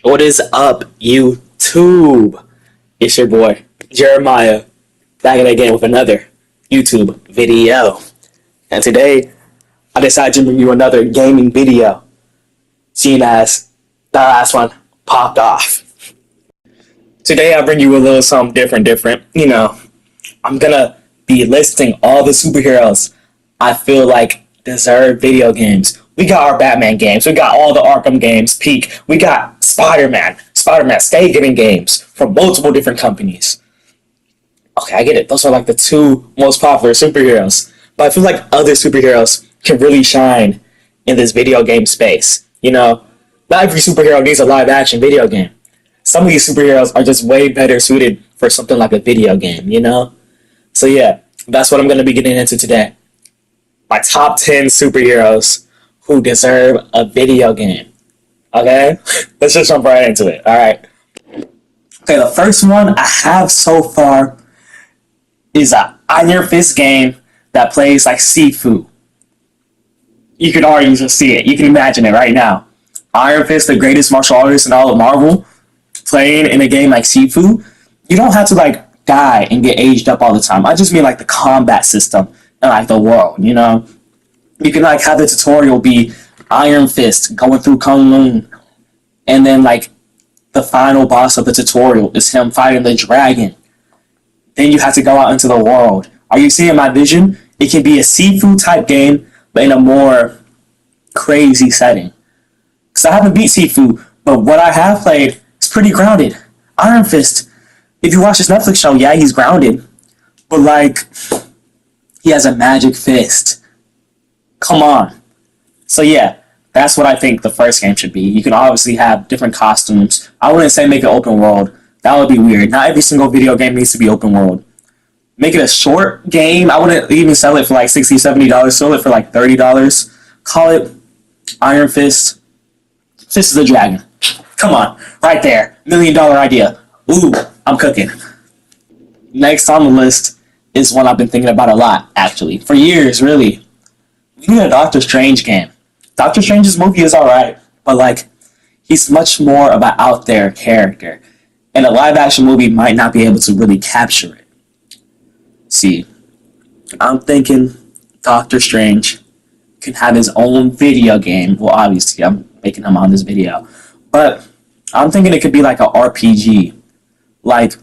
What is up, YouTube? It's your boy, Jeremiah, back again with another YouTube video. And today, I decided to bring you another gaming video, seeing as the last one popped off. Today, I bring you a little something different. I'm gonna be listing all the superheroes I feel like deserve video games. We got our Batman games. We got all the Arkham games, Peak. We got Spider-Man. Stay getting games from multiple different companies. Okay, I get it. Those are like the two most popular superheroes. But I feel like other superheroes can really shine in this video game space. Not every superhero needs a live action video game. Some of these superheroes are just way better suited for something like a video game. So yeah, that's what I'm going to be getting into today. My top 10 superheroes who deserve a video game. Okay? Let's just jump right into it. Alright. Okay, the first one I have so far is an Iron Fist game that plays like Sifu. You can already just see it. You can imagine it right now. Iron Fist, the greatest martial artist in all of Marvel, playing in a game like Sifu. You don't have to like die and get aged up all the time. I just mean like the combat system and like the world, You can like have the tutorial be Iron Fist going through Kunlun, and then like the final boss of the tutorial is him fighting the dragon. Then you have to go out into the world. Are you seeing my vision? It can be a Sifu type game, but in a more crazy setting. Because I haven't beat Sifu, but what I have played is pretty grounded. Iron Fist, if you watch this Netflix show, yeah, he's grounded, but like he has a magic fist. Come on. So yeah, that's what I think the first game should be. You can obviously have different costumes. I wouldn't say make it open world. That would be weird. Not every single video game needs to be open world. Make it a short game. I wouldn't even sell it for like $60, $70. Sell it for like $30. Call it Iron Fist. Fist of the Dragon. Come on. Right there. $1 million idea. Ooh, I'm cooking. Next on the list is one I've been thinking about a lot, actually. For years, really. We need a Doctor Strange game. Doctor Strange's movie is alright, but like, he's much more of an out there character. And a live action movie might not be able to really capture it. See, I'm thinking Doctor Strange can have his own video game. Well, obviously, I'm making him on this video. But I'm thinking it could be like an RPG. Like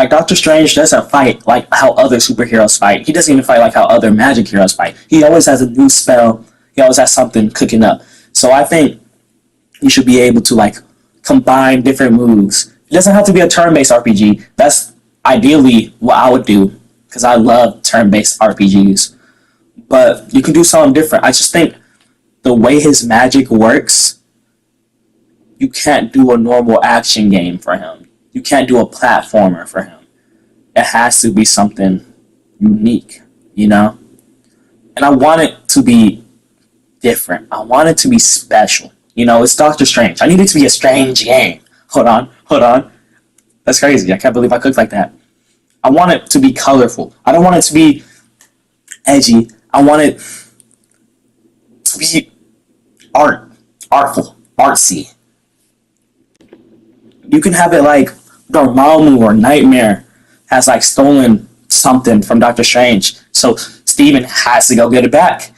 Doctor Strange doesn't fight like how other superheroes fight. He doesn't even fight like how other magic heroes fight. He always has a new spell. He always has something cooking up. So I think you should be able to like combine different moves. It doesn't have to be a turn-based RPG. That's ideally what I would do, because I love turn-based RPGs. But you can do something different. I just think the way his magic works, you can't do a normal action game for him. You can't do a platformer for him. It has to be something unique, And I want it to be different. I want it to be special. It's Doctor Strange. I need it to be a strange game. Hold on. That's crazy. I can't believe I cooked like that. I want it to be colorful. I don't want it to be edgy. I want it to be artful, artsy. You can have it like Dormammu or Nightmare has like stolen something from Doctor Strange, so Steven has to go get it back.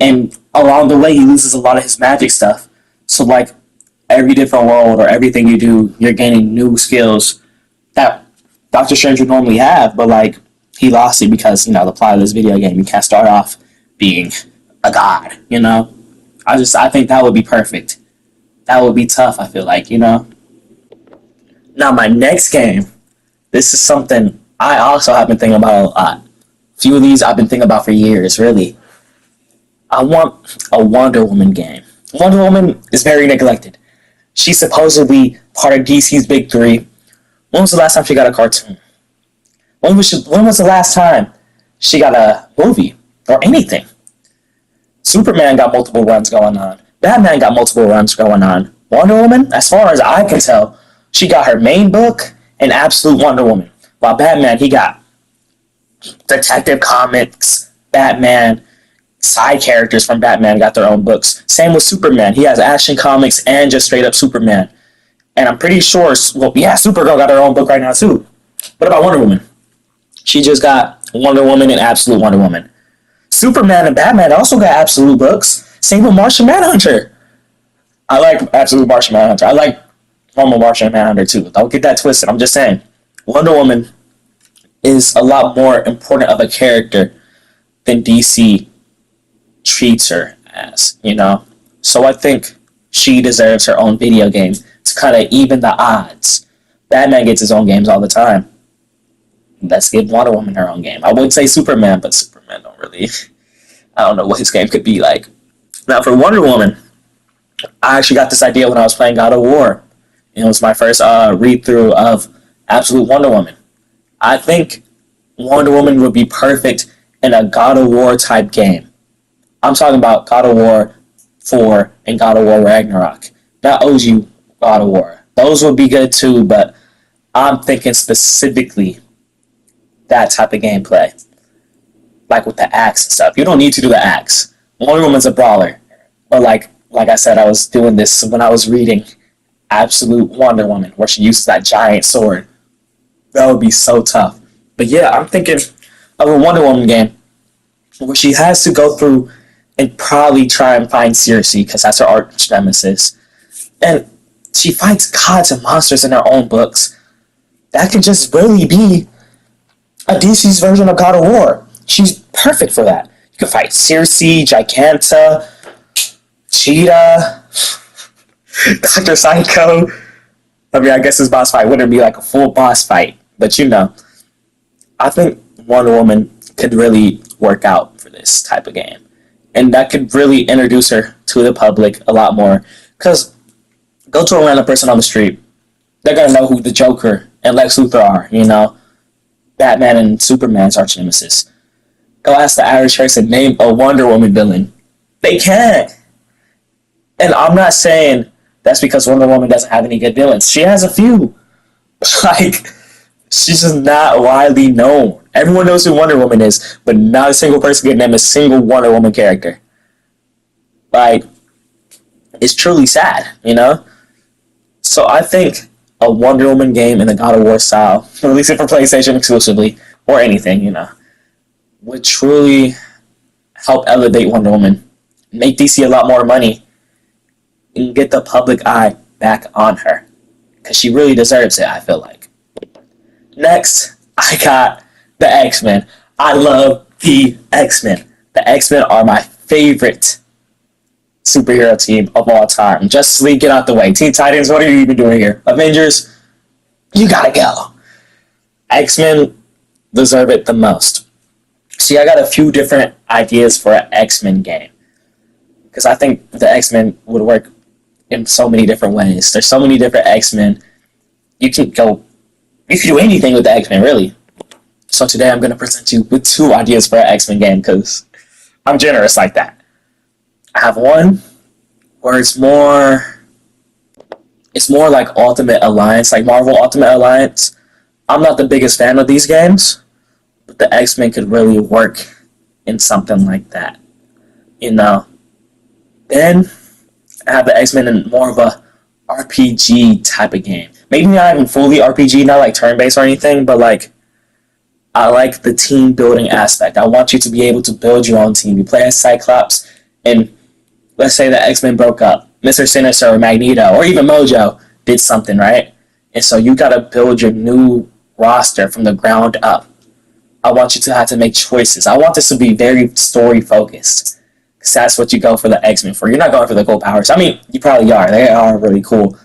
And along the way, he loses a lot of his magic stuff. So like every different world or everything you do, you're gaining new skills that Doctor Strange would normally have, but like he lost it because the plot of this video game. You can't start off being a god. I think that would be perfect. That would be tough. I feel like. Now, my next game, this is something I also have been thinking about a lot. A few of these I've been thinking about for years, really. I want a Wonder Woman game. Wonder Woman is very neglected. She's supposedly part of DC's Big Three. When was the last time she got a cartoon? When was the last time she got a movie or anything? Superman got multiple runs going on. Batman got multiple runs going on. Wonder Woman, as far as I can tell, she got her main book and Absolute Wonder Woman. While Batman, he got Detective Comics, Batman, side characters from Batman got their own books. Same with Superman. He has Action Comics and just straight up Superman. And I'm pretty sure, well, yeah, Supergirl got her own book right now too. What about Wonder Woman? She just got Wonder Woman and Absolute Wonder Woman. Superman and Batman also got Absolute books. Same with Martian Manhunter. I like Absolute Martian Manhunter. I like normal Martian Manhunter too. Don't get that twisted. I'm just saying, Wonder Woman is a lot more important of a character than DC treats her as, you know? So I think she deserves her own video game to kind of even the odds. Batman gets his own games all the time. Let's give Wonder Woman her own game. I would say Superman, but Superman don't really... I don't know what his game could be like. Now, for Wonder Woman, I actually got this idea when I was playing God of War. It was my first read-through of Absolute Wonder Woman. I think Wonder Woman would be perfect in a God of War type game. I'm talking about God of War 4 and God of War Ragnarok. Not OG God of War. Those would be good too, but I'm thinking specifically that type of gameplay. Like with the axe and stuff. You don't need to do the axe. Wonder Woman's a brawler. But like I said, I was doing this when I was reading Absolute Wonder Woman, where she uses that giant sword. That would be so tough. But yeah, I'm thinking of a Wonder Woman game where she has to go through and probably try and find Circe, because that's her arch nemesis. And she fights gods and monsters in her own books. That could just really be a DC's version of God of War. She's perfect for that. You can fight Circe, Giganta, Cheetah, Dr. Psycho. I mean, I guess this boss fight wouldn't be like a full boss fight, but you know. I think Wonder Woman could really work out for this type of game. And that could really introduce her to the public a lot more. Because go to a random person on the street, they're going to know who the Joker and Lex Luthor are, you know. Batman and Superman's arch nemesis. Go ask the average person, name a Wonder Woman villain. They can't. And I'm not saying that's because Wonder Woman doesn't have any good villains. She has a few. Like, she's just not widely known. Everyone knows who Wonder Woman is, but not a single person can name a single Wonder Woman character. Like, it's truly sad, you know? So I think a Wonder Woman game in the God of War style, release it for PlayStation exclusively, or anything, you know, would truly help elevate Wonder Woman, make DC a lot more money, and get the public eye back on her. Because she really deserves it, I feel like. Next, I got the X-Men. I love the X-Men. The X-Men are my favorite superhero team of all time. Justice League, get out the way. Teen Titans, what are you even doing here? Avengers, you gotta go. X-Men deserve it the most. See, I got a few different ideas for an X-Men game. Because I think the X-Men would work in so many different ways. There's so many different X-Men. You can do anything with the X-Men, really. So today I'm going to present you with two ideas for an X-Men game, because I'm generous like that. I have one where it's more like Ultimate Alliance, like Marvel Ultimate Alliance. I'm not the biggest fan of these games, but the X-Men could really work in something like that. You know? Then I have the X-Men in more of a RPG type of game. Maybe not even fully RPG, not like turn-based or anything, but like, I like the team building aspect. I want you to be able to build your own team. You play as Cyclops, and let's say the X-Men broke up. Mr. Sinister or Magneto, or even Mojo did something, right? And so you gotta build your new roster from the ground up. I want you to have to make choices. I want this to be very story-focused. Because that's what you go for the X-Men for. You're not going for the cool powers. I mean, you probably are. They are really cool.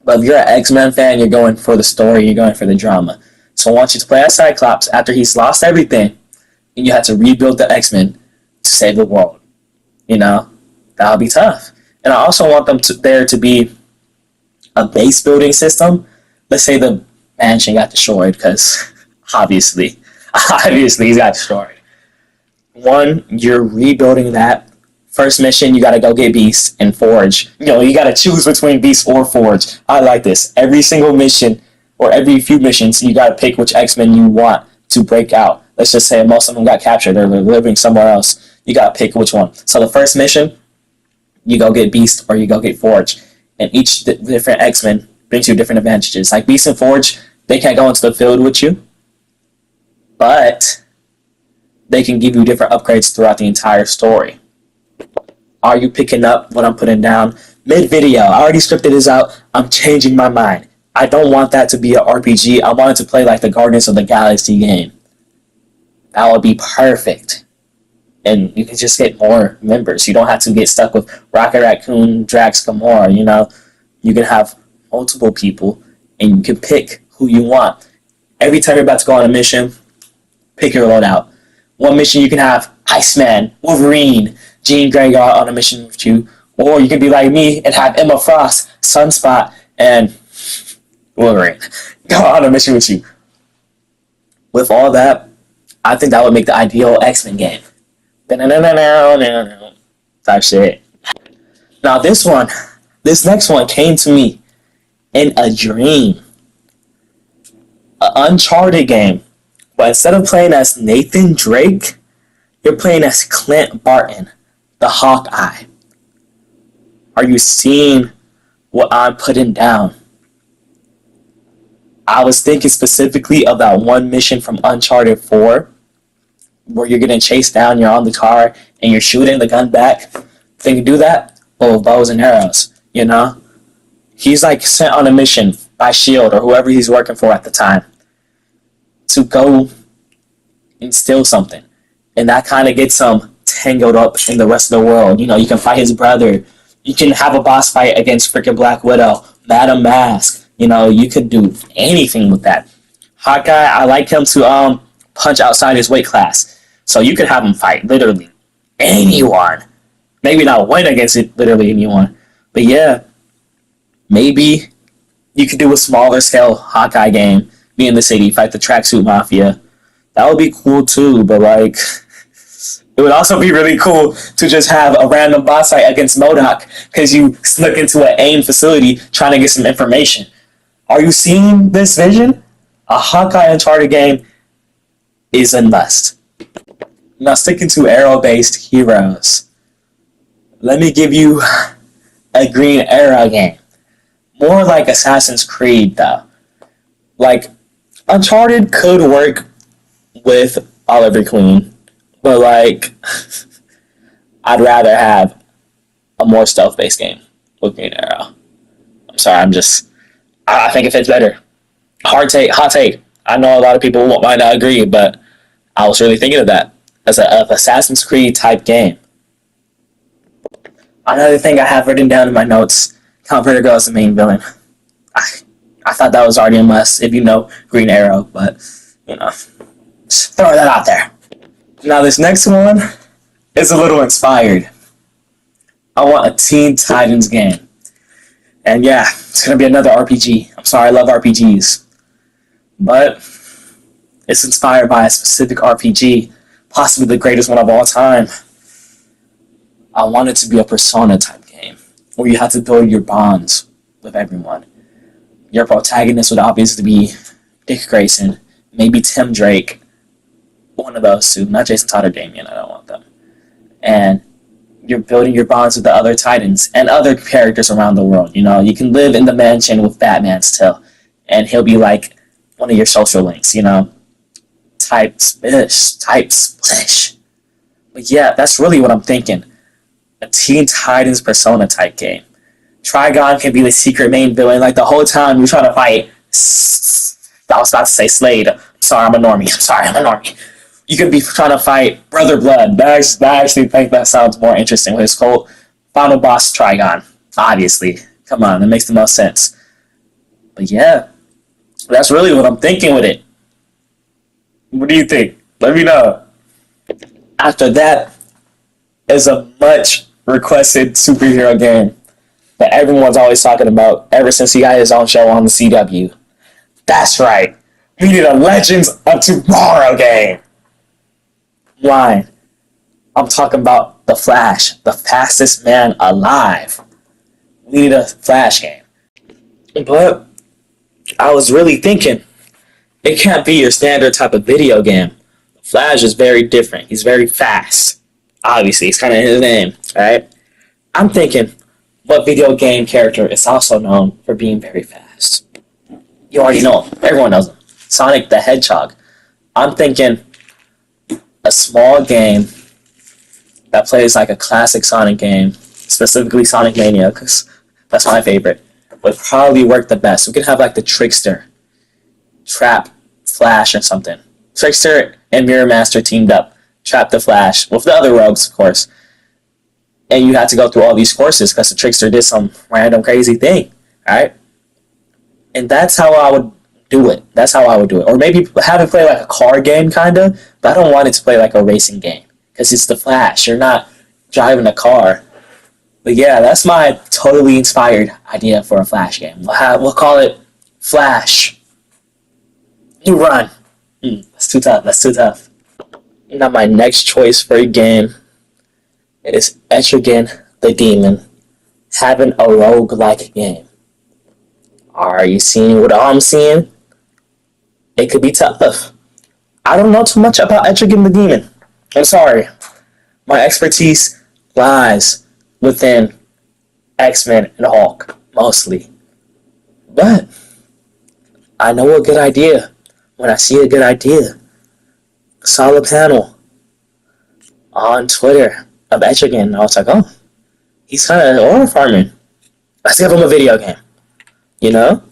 But if you're an X-Men fan, you're going for the story. You're going for the drama. So I want you to play as Cyclops after he's lost everything. And you have to rebuild the X-Men to save the world. You know? That'll be tough. And I also want there to be a base building system. Let's say the mansion got destroyed, because obviously he's got destroyed. One, you're rebuilding that. First mission, you gotta go get Beast and Forge. You know, you gotta choose between Beast or Forge. I like this. Every single mission, or every few missions, you gotta pick which X-Men you want to break out. Let's just say most of them got captured, or they're living somewhere else. You gotta pick which one. So the first mission, you go get Beast or you go get Forge. and each different X-Men brings you different advantages. Like Beast and Forge, they can't go into the field with you, but they can give you different upgrades throughout the entire story. Are you picking up what I'm putting down? Mid-video, I already scripted this out. I'm changing my mind. I don't want that to be an RPG. I want it to play like the Guardians of the Galaxy game. That would be perfect. And you can just get more members. You don't have to get stuck with Rocket Raccoon, Drax, Gamora, you know. You can have multiple people, and you can pick who you want. Every time you're about to go on a mission, pick your loadout. One mission you can have Iceman, Wolverine, Jean Grey on a mission with you. Or you can be like me and have Emma Frost, Sunspot, and Wolverine go on a mission with you. With all that, I think that would make the ideal X-Men game. Type shit. Now this next one came to me in a dream. An Uncharted game. But instead of playing as Nathan Drake, you're playing as Clint Barton, the Hawkeye. Are you seeing what I'm putting down? I was thinking specifically of that one mission from Uncharted 4 where you're getting chased down, you're on the car, and you're shooting the gun back. Think you do that? Well, with bows and arrows, you know? He's like sent on a mission by S.H.I.E.L.D. or whoever he's working for at the time to go and steal something. And that kind of gets him tangled up in the rest of the world. You know, you can fight his brother. You can have a boss fight against freaking Black Widow, Madam Mask. You know, you could do anything with that. Hawkeye, I like him to punch outside his weight class. So you could have him fight literally anyone. Maybe not win against it, literally anyone. But yeah, maybe you could do a smaller scale Hawkeye game. Be in the city, fight the Tracksuit Mafia. That would be cool too, but like, it would also be really cool to just have a random boss fight against MODOK because you snuck into an AIM facility trying to get some information. Are you seeing this vision? A Hawkeye Uncharted game is a must. Now, sticking to arrow-based heroes, let me give you a Green Arrow game. More like Assassin's Creed, though. Like, Uncharted could work with Oliver Queen, but like, I'd rather have a more stealth-based game with Green Arrow. I'm sorry, I think it fits better. Hot take. I know a lot of people might not agree, but I was really thinking of that as an Assassin's Creed type game. Another thing I have written down in my notes, Count Vertigo is the main villain. I thought that was already a must if you know Green Arrow, but, you know, just throw that out there. Now this next one is a little inspired. I want a Teen Titans game. And yeah, it's going to be another RPG. I'm sorry, I love RPGs. But it's inspired by a specific RPG, possibly the greatest one of all time. I want it to be a Persona type game, where you have to build your bonds with everyone. Your protagonist would obviously be Dick Grayson, maybe Tim Drake, one of those two, not Jason Todd or Damien, I don't want them. And you're building your bonds with the other Titans and other characters around the world. You know, you can live in the mansion with Batman still, and he'll be like one of your social links, you know, type splish. But yeah, that's really what I'm thinking. A Teen Titans Persona type game. Trigon can be the secret main villain. Like the whole time you're trying to fight, I was about to say Slade. I'm sorry, I'm a normie. You could be trying to fight Brother Blood. I actually think that sounds more interesting with his whole final boss Trigon. Obviously. Come on, that makes the most sense. But yeah, that's really what I'm thinking with it. What do you think? Let me know. After that is a much requested superhero game that everyone's always talking about ever since he got his own show on the CW. That's right. We need a Legends of Tomorrow game. Line. I'm talking about The Flash, the fastest man alive. We need a Flash game. But I was really thinking, it can't be your standard type of video game. The Flash is very different. He's very fast. Obviously, it's kind of his name, right? I'm thinking what video game character is also known for being very fast? You already know him. Everyone knows him. Sonic the Hedgehog. I'm thinking a small game that plays like a classic Sonic game, specifically Sonic Mania, because that's my favorite, would probably work the best. We could have like the Trickster, Trap, Flash, or something. Trickster and Mirror Master teamed up, Trap the Flash, with the other rogues, of course. And you had to go through all these courses because the Trickster did some random crazy thing, right? And that's how I would do it. That's how I would do it. Or maybe have it play like a car game, kind of, but I don't want it to play like a racing game because it's the Flash. You're not driving a car. But yeah, that's my totally inspired idea for a Flash game. We'll call it Flash. You run. That's too tough. That's too tough. Now my next choice for a game is Etrigan the Demon, having a rogue-like game. Are you seeing what I'm seeing? It could be tough. I don't know too much about Etrigan the Demon. I'm sorry. My expertise lies within X-Men and Hulk, mostly. But I know a good idea when I see a good idea. I saw a panel on Twitter of Etrigan. I was like, oh, he's kind of horror farming. Let's give him a video game. You know?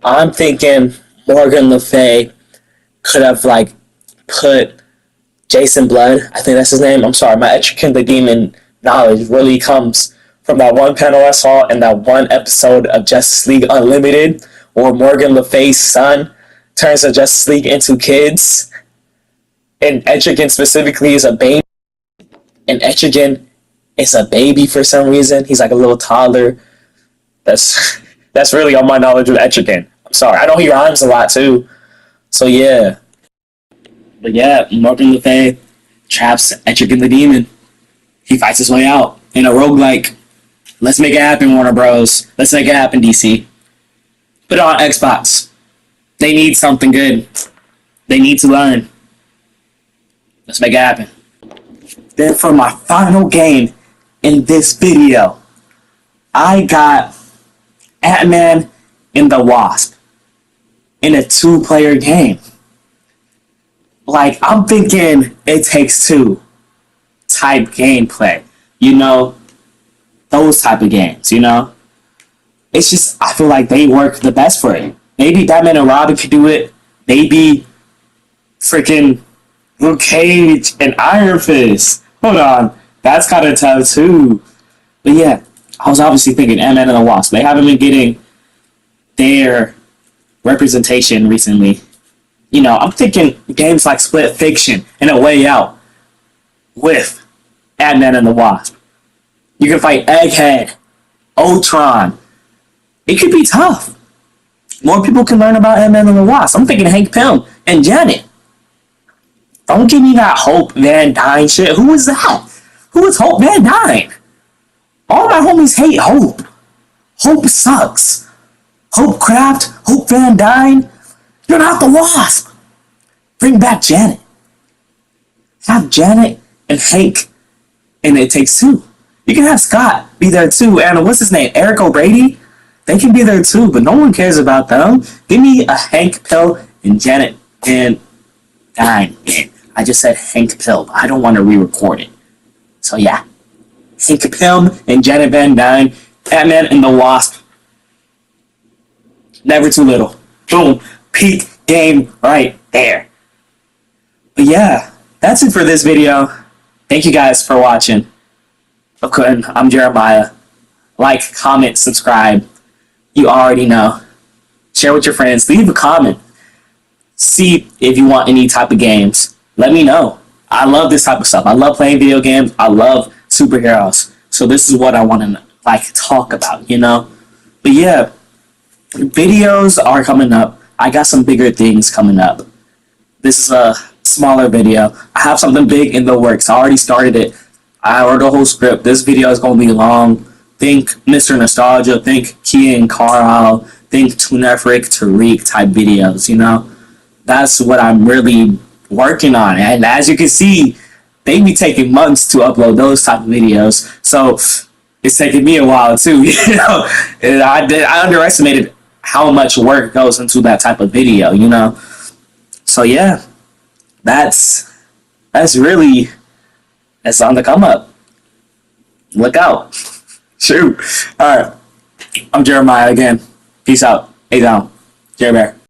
I'm thinking Morgan Le Fay could have like put Jason Blood, I think that's his name. I'm sorry, my Etrigan the Demon knowledge really comes from that one panel I saw in that one episode of Justice League Unlimited, where Morgan Le Fay's son turns the Justice League into kids, and Etrigan specifically is a baby, and Etrigan is a baby for some reason. He's like a little toddler. That's really all my knowledge of Etrigan. I'm sorry. I know he rhymes a lot too. So yeah. But yeah, Morgan Le Fay traps Etrigan the Demon. He fights his way out in a roguelike. Let's make it happen, Warner Bros. Let's make it happen, DC. Put it on Xbox. They need something good. They need to learn. Let's make it happen. Then for my final game in this video, I got Ant-Man and the Wasp in a 2-player game. Like, I'm thinking It Takes Two type gameplay. You know, those type of games, you know? It's just, I feel like they work the best for it. Maybe Batman and Robin could do it. Maybe freaking Luke Cage and Iron Fist. Hold on. That's kind of tough too. But yeah, I was obviously thinking Ant-Man and the Wasp. They haven't been getting their representation recently. You know, I'm thinking games like Split Fiction and A Way Out with Ant-Man and the Wasp. You can fight Egghead, Ultron. It could be tough. More people can learn about Ant-Man and the Wasp. I'm thinking Hank Pym and Janet. Don't give me that Hope Van Dyne shit. Who is that? Who is Hope Van Dyne? All my homies hate Hope. Hope sucks. Hope Craft, Hope Van Dyne. You're not the Wasp. Bring back Janet. Have Janet and Hank and It Takes Two. You can have Scott be there too. And what's his name? Eric O'Brady? They can be there too, but no one cares about them. Give me a Hank Pym and Janet Van Dyne game. I just said Hank Pym. I don't want to re-record it. So yeah. Hank Pym and Janet Van Dyne. Ant-Man and the Wasp. Never too little. Boom. Peak game right there. But yeah, that's it for this video. Thank you guys for watching. Okay, I'm Jeremiah. Like, comment, subscribe. You already know. Share with your friends. Leave a comment. See if you want any type of games. Let me know. I love this type of stuff. I love playing video games. I love superheroes. So this is what I want to talk about, you know? But yeah, videos are coming up. I got some bigger things coming up. This is a smaller video. I have something big in the works. I already started it. I wrote a whole script. This video is going to be long. Think Mr. Nostalgia. Think Kian Carlisle. Think Tunefric Tariq type videos, you know? That's what I'm really working on. And as you can see, they be taking months to upload those type of videos. So it's taken me a while too. You know, and I underestimated how much work goes into that type of video. You know, so yeah, that's really that's on the come up. Look out. Shoot. All right. I'm Jeremiah again. Peace out. Hey down. Jerry Bear.